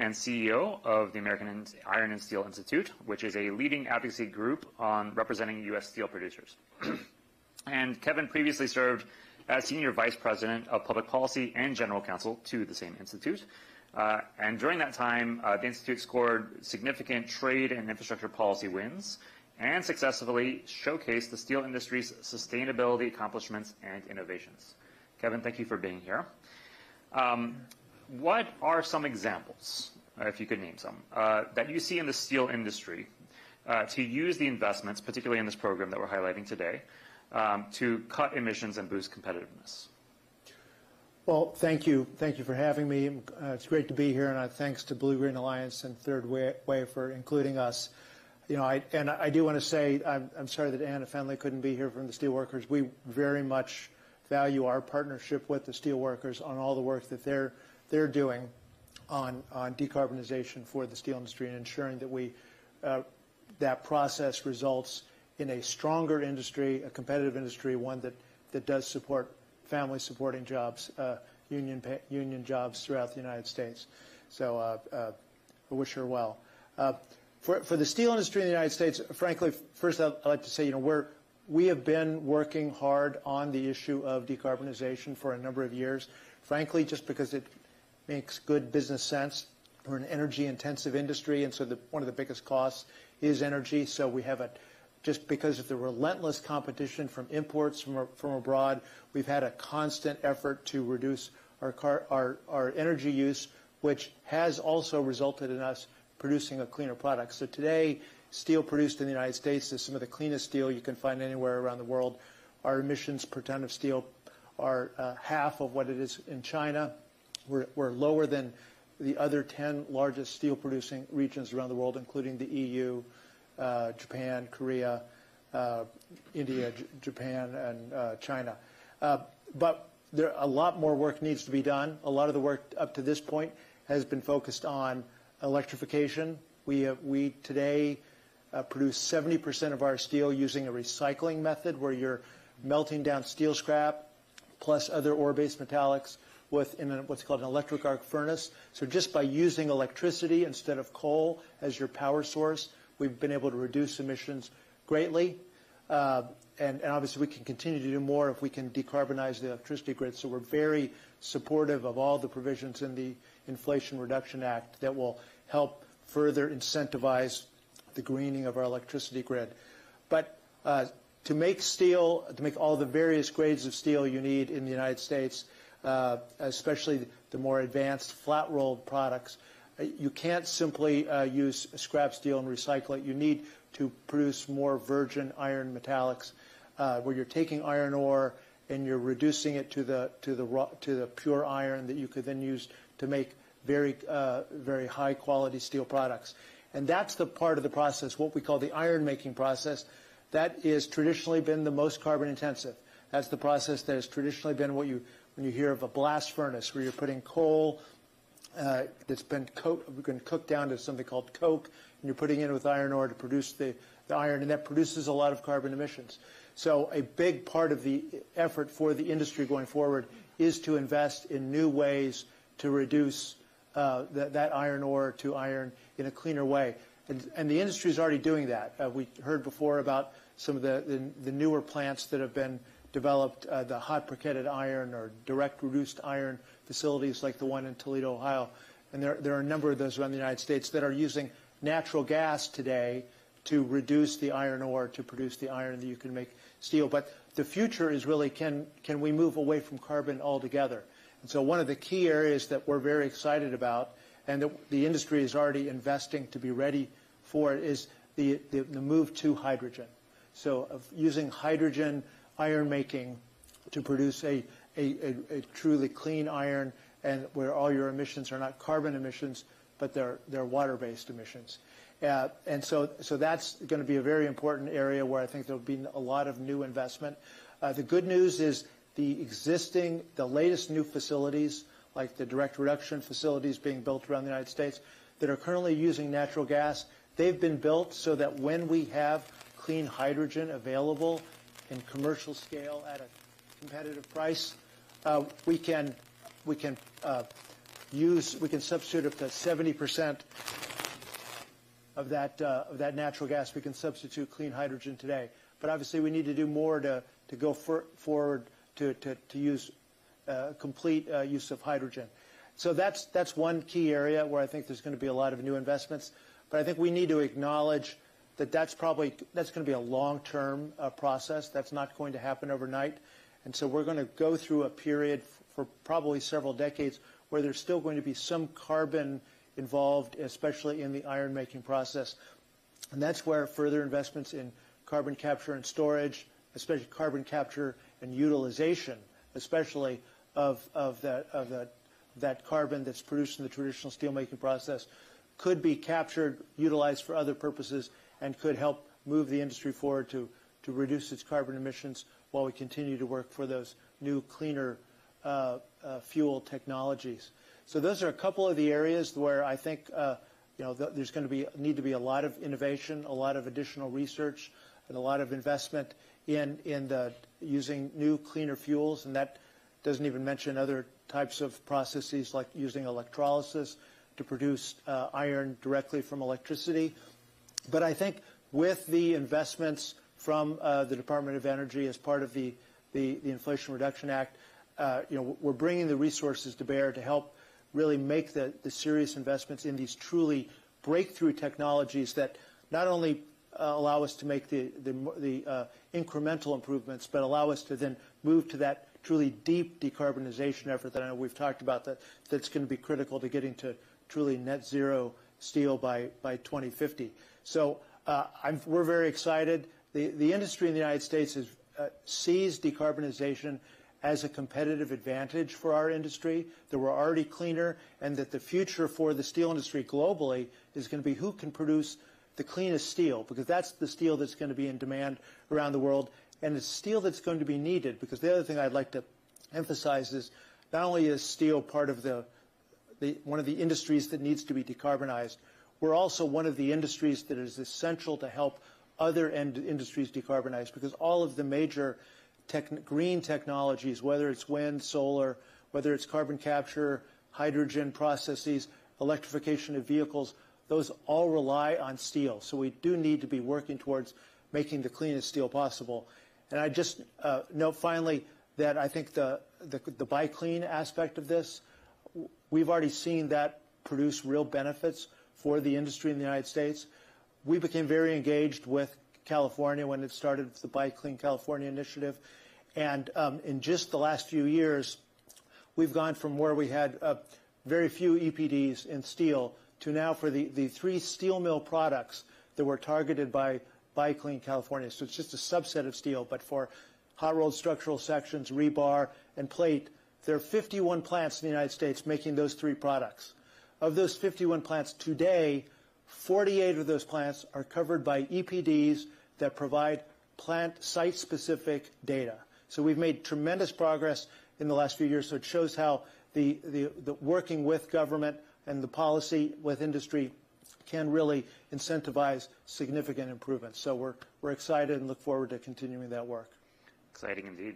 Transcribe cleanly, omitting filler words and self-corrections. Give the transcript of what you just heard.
and CEO of the American Iron and Steel Institute, which is a leading advocacy group on representing U.S. steel producers. And Kevin previously served as Senior Vice President of Public Policy and General Counsel to the same institute. And during that time, the Institute scored significant trade and infrastructure policy wins and successfully showcased the steel industry's sustainability accomplishments and innovations. Kevin, thank you for being here. What are some examples, if you could name some, that you see in the steel industry to use the investments, particularly in this program that we're highlighting today, to cut emissions and boost competitiveness? Well, thank you. Thank you for having me. It's great to be here, and thanks to BlueGreen Alliance and Third Way for including us. You know, I do want to say I'm sorry that Anna Fenley couldn't be here from the steelworkers. We very much value our partnership with the steelworkers on all the work that they're doing on decarbonization for the steel industry and ensuring that that process results in a stronger industry, a competitive industry, one that does support family-supporting jobs, union jobs throughout the United States. So I wish her well. For the steel industry in the United States, frankly, first I'd like to say, you know, we have been working hard on the issue of decarbonization for a number of years, frankly, just because it makes good business sense. We're an energy-intensive industry, and so one of the biggest costs is energy. So we have just because of the relentless competition from imports from abroad, we've had a constant effort to reduce our energy use, which has also resulted in us producing a cleaner product. So today, steel produced in the United States is some of the cleanest steel you can find anywhere around the world. Our emissions per ton of steel are half of what it is in China. We're lower than the other 10 largest steel-producing regions around the world, including the EU, Japan, Korea, India, Japan, and China. But a lot more work needs to be done. A lot of the work up to this point has been focused on electrification. We today produce 70% of our steel using a recycling method where you're melting down steel scrap plus other ore-based metallics in what's called an electric arc furnace. So just by using electricity instead of coal as your power source, we've been able to reduce emissions greatly. And obviously we can continue to do more if we can decarbonize the electricity grid. So we're very supportive of all the provisions in the Inflation Reduction Act that will help further incentivize the greening of our electricity grid. But to make steel, to make all the various grades of steel you need in the United States, especially the more advanced flat-rolled products, you can't simply use scrap steel and recycle it. You need to produce more virgin iron metallics, where you're taking iron ore and you're reducing it to the pure iron that you could then use to make very high quality steel products. And that's the part of the process, what we call the iron making process, that is traditionally been the most carbon intensive. That's the process that has traditionally been when you hear of a blast furnace, where you're putting coal that's been cooked down to something called coke, and you're putting it in with iron ore to produce the iron, and that produces a lot of carbon emissions. So a big part of the effort for the industry going forward is to invest in new ways to reduce that iron ore to iron in a cleaner way. And the industry is already doing that. We heard before about some of the newer plants that have been developed, the hot briquetted iron or direct reduced iron facilities like the one in Toledo, Ohio. And there are a number of those around the United States that are using natural gas today to reduce the iron ore to produce the iron that you can make steel. But the future is really, can we move away from carbon altogether? And so one of the key areas that we're very excited about, and that the industry is already investing to be ready for, is the move to hydrogen. So of using hydrogen iron making to produce a truly clean iron, and where all your emissions are not carbon emissions, but they're water-based emissions. And so that's going to be a very important area where I think there'll be a lot of new investment. The good news is the latest new facilities, like the direct reduction facilities being built around the United States that are currently using natural gas, they've been built so that when we have clean hydrogen available in commercial scale at a competitive price, we can we can substitute up to 70% of that natural gas. We can substitute clean hydrogen today. But obviously we need to do more to go forward to use complete use of hydrogen. So that's one key area where I think there's going to be a lot of new investments. But I think we need to acknowledge that that's going to be a long-term process. That's not going to happen overnight. And so we're going to go through a period for probably several decades where there's still going to be some carbon involved, especially in the iron-making process. And that's where further investments in carbon capture and storage, especially carbon capture and utilization, especially of that carbon that's produced in the traditional steelmaking process, could be captured, utilized for other purposes, and could help move the industry forward to reduce its carbon emissions while we continue to work for those new, cleaner fuel technologies. So those are a couple of the areas where I think there's going to need to be a lot of innovation, a lot of additional research, and a lot of investment in using new, cleaner fuels, and that doesn't even mention other types of processes like using electrolysis to produce iron directly from electricity. But I think with the investments from the Department of Energy as part of the Inflation Reduction Act, we're bringing the resources to bear to help really make the serious investments in these truly breakthrough technologies that not only allow us to make the incremental improvements, but allow us to then move to that truly deep decarbonization effort that I know we've talked about that's going to be critical to getting to truly net zero steel by 2050. So we're very excited. The industry in the United States sees decarbonization as a competitive advantage for our industry, that we're already cleaner, and that the future for the steel industry globally is going to be who can produce the cleanest steel, because that's the steel that's going to be in demand around the world, and it's steel that's going to be needed, because the other thing I'd like to emphasize is not only is steel part of one of the industries that needs to be decarbonized, we're also one of the industries that is essential to help other industries decarbonize, because all of the major green technologies, whether it's wind, solar, whether it's carbon capture, hydrogen processes, electrification of vehicles, those all rely on steel. So we do need to be working towards making the cleanest steel possible. And I just note finally that I think the buy clean aspect of this, we've already seen that produce real benefits for the industry in the United States. We became very engaged with California when it started the Buy Clean California initiative. And in just the last few years, we've gone from where we had very few EPDs in steel to now for the 3 steel mill products that were targeted by Buy Clean California. So it's just a subset of steel, but for hot-rolled structural sections, rebar, and plate, there are 51 plants in the United States making those 3 products. Of those 51 plants today, 48 of those plants are covered by EPDs that provide plant site-specific data. So we've made tremendous progress in the last few years. So it shows how the working with government and the policy with industry can really incentivize significant improvements. So we're excited and look forward to continuing that work. Exciting indeed.